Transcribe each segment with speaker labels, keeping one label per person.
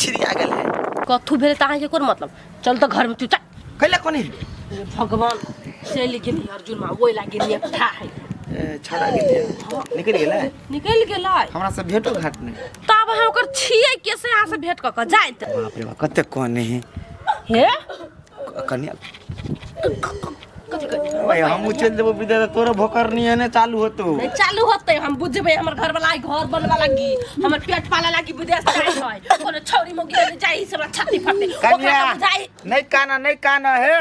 Speaker 1: छिरिया गेल है
Speaker 2: कथु भेले ताहा के कोन मतलब चल तो घर में तू चल
Speaker 1: कैला कोनी
Speaker 2: भगवान से लेकिन अर्जुन मा ओइ लागे लिए था है
Speaker 1: छड़ा गेल निकल गेला हमरा से भेटो घाट नहीं
Speaker 2: तब हम ओकर छिए कैसे यहाँ से भेट क जाइत
Speaker 1: बाप रे बाप कते कोने है
Speaker 2: हे
Speaker 1: कन्या
Speaker 2: कथि कर
Speaker 1: भाई हम चल देबो विद्या तोरा भोकर नहीं है ने चालू होतो
Speaker 2: नहीं चालू होते हम बुझबे हमर घर वाला घर बनवा लागी हमर पेट पाला लागी विदेश जाई है कोनो छौरी मोगी ले जाई से छाती फटे
Speaker 1: कन्या नहीं काना है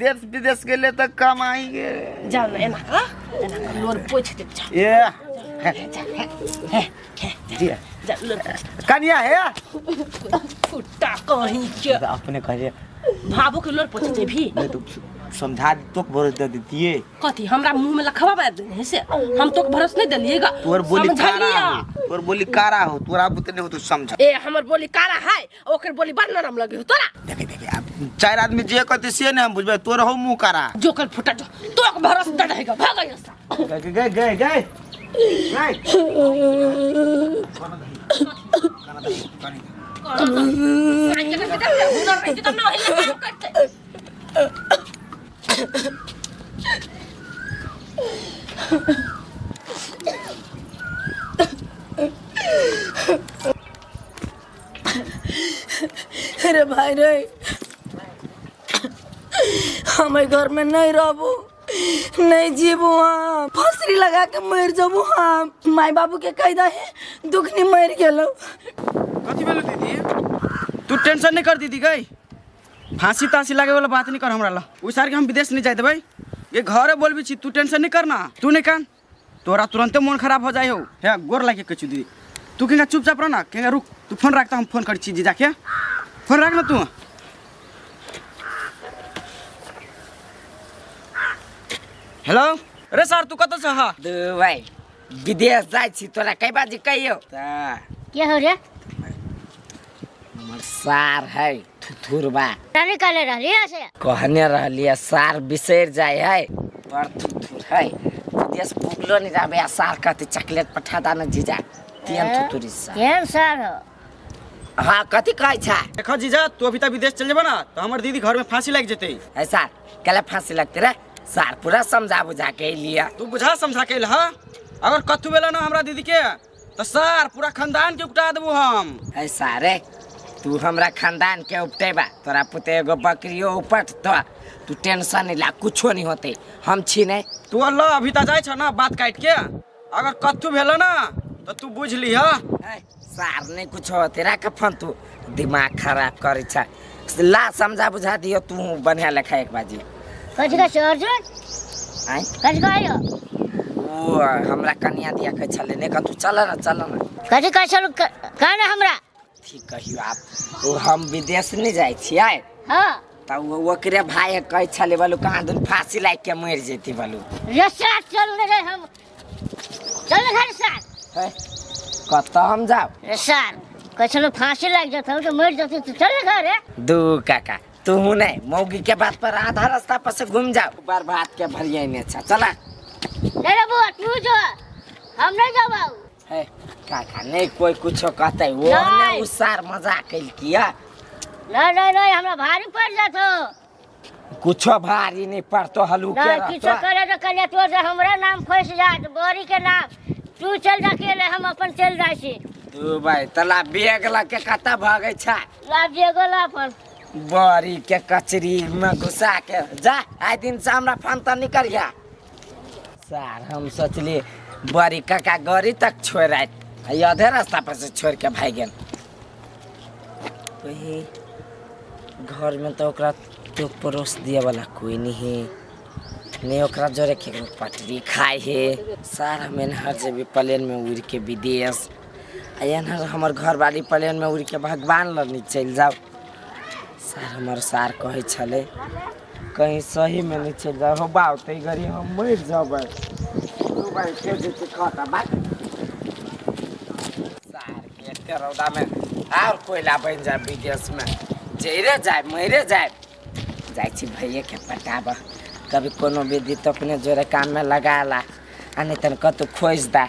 Speaker 1: देश विदेश के लिए तक कमाई गे
Speaker 2: जाओ ना एना लोन पोछ दे
Speaker 1: ये
Speaker 2: जा लोन
Speaker 1: कन्या है
Speaker 2: फुट्टा कहीं के
Speaker 1: अपने कहे
Speaker 2: भाबो के लोन पोछ दे भी
Speaker 1: मैं तो समझा तो भरोस दे देतीए
Speaker 2: कथि हमरा मुंह में लखवा बा दे से हम तो भरोस नहीं दलिएगा
Speaker 1: तोर बोली कारा हो तोरा बुतने हो तो समझ
Speaker 2: ए हमर बोली कारा है ओकर बोली बड़ नरम लगे हो तोरा
Speaker 1: देखे अब चार आदमी जे कहते से ने हम बुझबे तोर हो मुंह कारा
Speaker 2: जो कल फुटा जो तो भरोस दे रहेगा भाग ऐसा
Speaker 1: गए
Speaker 3: अरे भाई रे हमें घर में नहीं रहबो नहीं जीबो हाँ फसरी लगा के मर जाबो हाँ माई बाबू के कैदा है दुखनी मर गेलो
Speaker 4: कथि भेलो दीदी तू टेंशन नहीं कर दीदी गई फांसी तांसी लागे वाला बात नहीं कर हमरा ला उस सार के हम विदेश नहीं जाते भाई ये घरे बोलबी छी तू टेंशन नहीं करना तू नहीं कान तोरा तुरंत मन खराब हो जाए हो है गोर लागे कछु दीदी तू केगा चुपचाप रह ना केगा रुक तू फोन रखता हम फोन कर छी जी जाके फोन रख ना तू हेलो अरे सर तू कत छ हा
Speaker 5: भाई विदेश जाय छी तोरा कई बाजी कहियो
Speaker 6: क्या हो रे
Speaker 5: हमर सार है थुथुरबा
Speaker 6: रानी काले रहली से
Speaker 5: कहने रहलिए सार बिसर जाय है पर थुथुर है विदेश पुगलो नहीं जाबे सार कहते चॉकलेट पठा दा न जीजा तियन थुथुरी सा
Speaker 6: केहन सार हो
Speaker 5: हां कथि कहै छ
Speaker 4: देखो जीजा तू अभी तक विदेश चल जेबा ना तो हमर दीदी घर में फांसी लग जेते
Speaker 5: है सार केला फांसी लगते रे सार पूरा समझा बुझा के लिया
Speaker 4: तू बुझा समझा के लहा अगर कथु बेला ना हमरा दीदी के तो सार पूरा खानदान के उकटा देबो हम
Speaker 5: है सारे तू हमरा खानदान के उपटेबा तोरा पुते एगो बकरियो उपट तो तू टेंशन नहीं ला कुछो नहीं होते हम छी नहीं
Speaker 4: तू अल्लाह अभी तक जाय छ ना बात काट के अगर कथु भेलो ना तो तू बुझ लिहा
Speaker 5: सार नहीं कुछ होते रख फोन तू दिमाग खराब करे छ ला समझा बुझा दियो तू बढ़िया लिखा एक बाजी
Speaker 6: कथि का अर्जुन
Speaker 5: आई
Speaker 6: कथि कहयो
Speaker 5: ओ हमरा कन्या दिया के छले ने क तू चल ना
Speaker 6: कथि का चलू कहना हमरा
Speaker 5: ठीक कहियो आप ओ हम विदेश नहीं जाय छियै
Speaker 6: हां
Speaker 5: त ओकरे भाई कह छले बोलू कहां दुन फांसी लाग के मर जेती बोलू
Speaker 6: रस्ता चल रे हम चल घर साथ
Speaker 5: है कत हम जाओ
Speaker 6: सर कछलो फांसी लग जाता तो मर जाती तो चल घर है
Speaker 5: दू काका तू नहीं मौगी के बात पर आधा रास्ता पर से घूम जाओ बार बात के भरिया में अच्छा चला
Speaker 6: तेरे वो तू जो हम नहीं जाबाऊ
Speaker 5: है काका नहीं कोई कुछो कहते वो ने उस सार मजाक कैल किया
Speaker 6: नहीं हमरा भारी पड़ जातो
Speaker 5: कुछो भारी नहीं पड़तो हलुके
Speaker 6: नहीं किछो करे तो कले तो हमरा नाम फंस जात बोरी के नाम तू चल जा के ले हम अपन चल जाय छी
Speaker 5: तू भाई तला बेग ला के कता भागे छ
Speaker 6: लाभ जे गोला पर
Speaker 5: बोरी के कचरी में घुसा के जा आइ दिन से हमरा फोन त निकल गया सार हम सोचली बोरी काका गरी तक छोड़ आए आधे रास्ता पर से छोड़ के भाग गेल वही घर में तो ओकरा तो परोस दिया वाला कोई नहीं है नहीं ओकरा जोरे के पटरी खाए है सार हमें हर जब प्लेन में उड़ के विदेश आयन हमर घर वाली प्लेन में उड़ के भगवान लनी चल जाओ सार हमार सार कहे छले कहीं सही में नहीं चल जाओ हो बाऊ ते गरी हम मर जाबे तू भाई के जे खाता बात सार के तेरौदा में और कोयला बन जाए विदेश में जेरे जाए मरे जाए जाय छी भैया के पटाबा कभी कोनो विधि तो अपने जोरे काम में लगा ला आ नहीं तन कतु खोज दा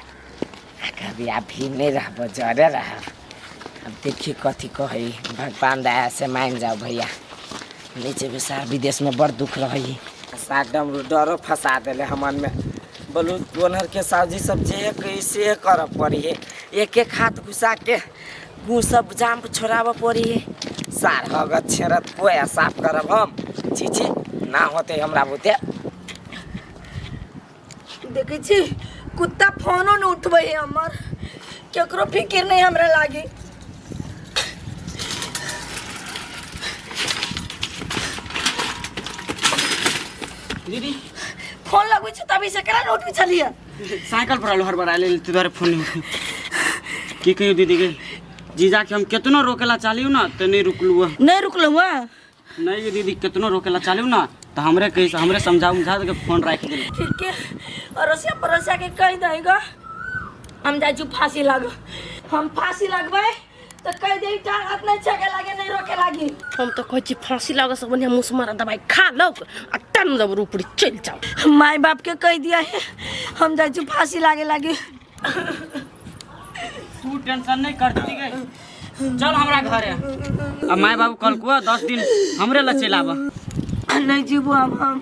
Speaker 5: कभी अभी नहीं रहबो जरे रह अब देखिए कथी कहे भगवान दया से मान जाओ भैया नीचे भी सारा विदेश में बड़ दुख रही साग डमरू डरो फंसा दिले हमन में बोलू दोनर के साजी सब जे कैसे कर पड़ी है एक एक हाथ घुसा के गु सब जाम छोड़ाव पड़ी है सार हगत छेरत पोया साफ करब हम छी ना होते हमरा बुते
Speaker 3: देखे छी कुत्ता फोनो न उठबै हमर केकरो फिकिर नहीं हमरा लागी
Speaker 4: दीदी
Speaker 3: फोन लगबै छ तभी से करा नोट छलिए
Speaker 4: साइकिल पर आलो हर बार आले तुम्हारे फोन नहीं उठे की कहियो दीदी के जीजा के हम कितनो रोकेला चालियो ना तो नहीं रुकलू
Speaker 3: नहीं रुकलो हुआ
Speaker 4: नहीं ये दीदी कितनो रोकेला चालियो ना तो हमरे कही हमरे समझा के फोन रख दे
Speaker 3: ठीक है अरसिया परसिया के कह देगा हम जाजू फांसी लाग हम फांसी लगबै तो कह दे टांग हाथ नहीं छके लागे नहीं रोके लागी
Speaker 2: हम तो कहै छी फांसी लागो सब बढ़िया मुसमारा दवाई खा लो आ टन जब ऊपर चल जाओ
Speaker 3: माई बाप के कह दिया है हम जाजू फांसी लागे लागी
Speaker 4: तू टेंशन नहीं कर दीदी गई चल हमरा घरे अब माय बाबू कल को 10 दिन हमरे ला चलाबा
Speaker 3: नहीं जीबो हम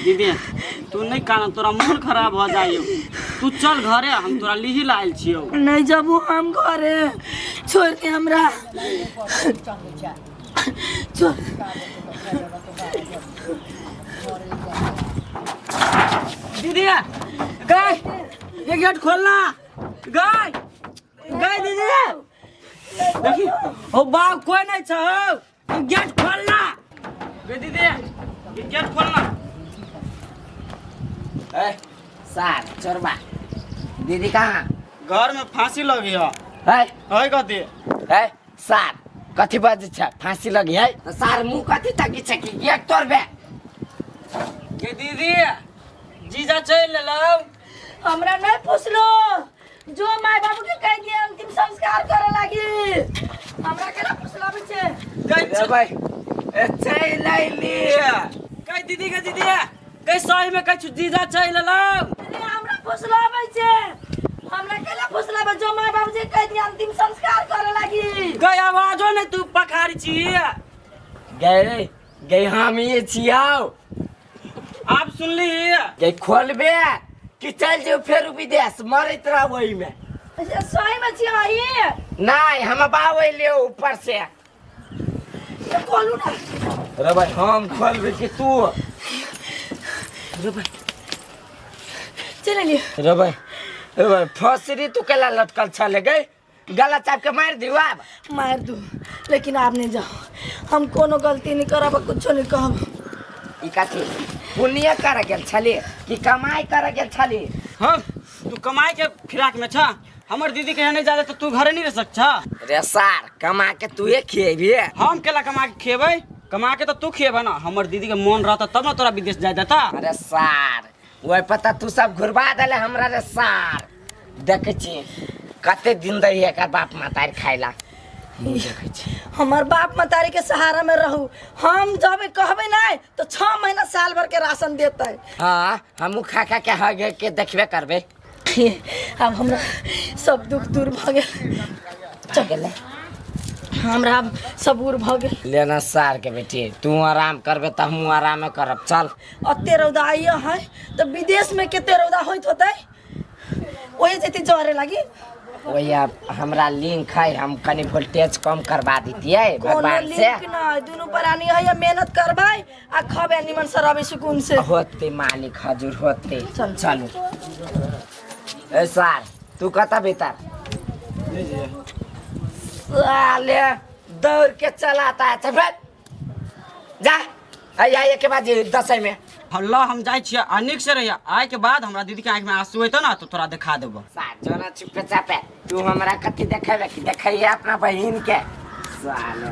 Speaker 4: दीदी तू नहीं कान तोरा मन खराब हो जाइयो तू चल घरे हम तोरा लिही लायल छियो
Speaker 3: नहीं जबू हम घरे छोड़ के हमरा छोड़
Speaker 4: दीदी गई ये गेट खोलना गई गई दीदी देखी ओ बाप कोई नहीं छ ये गेट खोलना गई दीदी ये गेट खोलना
Speaker 5: ए सार चोरबा दीदी कहाँ
Speaker 4: घर में फांसी लगी
Speaker 5: है
Speaker 4: कथी
Speaker 5: है सार कथी बजे छ फांसी लगी है तो सार मुंह कथी तकी छ कि गेट तोड़बे
Speaker 4: के दीदी जीजा चल लो
Speaker 3: हमरा नहीं पूछलो जो माय बाबू के कह दिए अंतिम संस्कार करे लागी हमरा केना पूछला बच्चे
Speaker 5: रे भाई ए चल आइली
Speaker 4: कई दीदी के दीदी कई सही में कई जीजा चल लो
Speaker 3: अरे हमरा पूछला बच्चे हमरा केना पूछला बा जो माय बाबू के कह दिए अंतिम संस्कार करे लागी
Speaker 4: गई आवाजो नहीं तू पखारी छी
Speaker 5: गए हम ये छियाओ
Speaker 4: आप सुन ली
Speaker 5: गए खोलबे कि चल जो फिर विदेश मरत रह वही में
Speaker 3: अच्छा सही में छी आई
Speaker 5: नहीं हम बावे ले ऊपर से
Speaker 3: ये खोलू ना
Speaker 5: रे भाई हम खोलबे कि तू रे भाई
Speaker 3: चले लिए
Speaker 5: रे भाई फसरी तू केला लटकल छले गई गला चाप के मार दियो अब
Speaker 3: मार दू लेकिन आप नहीं जाओ हम कोनो गलती नहीं करब कुछ नहीं कहब
Speaker 5: ई काठी पुण्य कर गेल छली कि कमाई कर गेल छली
Speaker 4: हम तू कमाई के फिराक में छ हमर दीदी के यहाँ नहीं जाले तो तू घरे नहीं रह सकछ
Speaker 5: रे सार कमा के तू ये खिएबी
Speaker 4: हम केला कमा के खेबै कमा के तो तू खेबे ना हमर दीदी के मन रहता तब ना तोरा विदेश जाय देता
Speaker 5: अरे सार वही पता तू सब घुरबा देले हमरा रे सार देखे छी कते दिन दही एकर बाप मातार खाइला देखे छी
Speaker 3: हमार बाप मतारी के सहारा में रहू हम जब कहबे नहीं तो 6 महीना साल भर के राशन देता है
Speaker 5: हाँ हम खा खा के हगे के देखबे करबे
Speaker 3: अब हमरा सब दुख दूर भ गेल
Speaker 5: चल गेले
Speaker 3: हमरा अब सबूर भ गेल
Speaker 5: लेना सार के बेटी तू आराम करबे त हम आराम करब चल
Speaker 3: अते रौदा आइए है तो विदेश में केते रौदा होइत होतै ओए जति जरे लागी
Speaker 5: वही अब हमरा लिंक है हम कनी वोल्टेज कम करवा दीतिए
Speaker 3: कोनो
Speaker 5: भगवान से
Speaker 3: लिंक ना दुनु प्राणी है या मेहनत करबै आ खबे निमन से रहबे सुकून से
Speaker 5: होते मालिक हजूर होते
Speaker 3: चल।
Speaker 5: चलो ए सार तू कता भीतर साले दौड़ के चलाता है चल जा आई के बाद 10 में
Speaker 4: हल्ला हम जाय छियै अनिक से रहिया आय के बाद हमरा दीदी के आंख में आंसू हेतौ ना तो तोरा दिखा देबो
Speaker 5: सार जोना चुपे चापे तू हमरा कथी देखेबे कि देखैया अपना बहिन के साले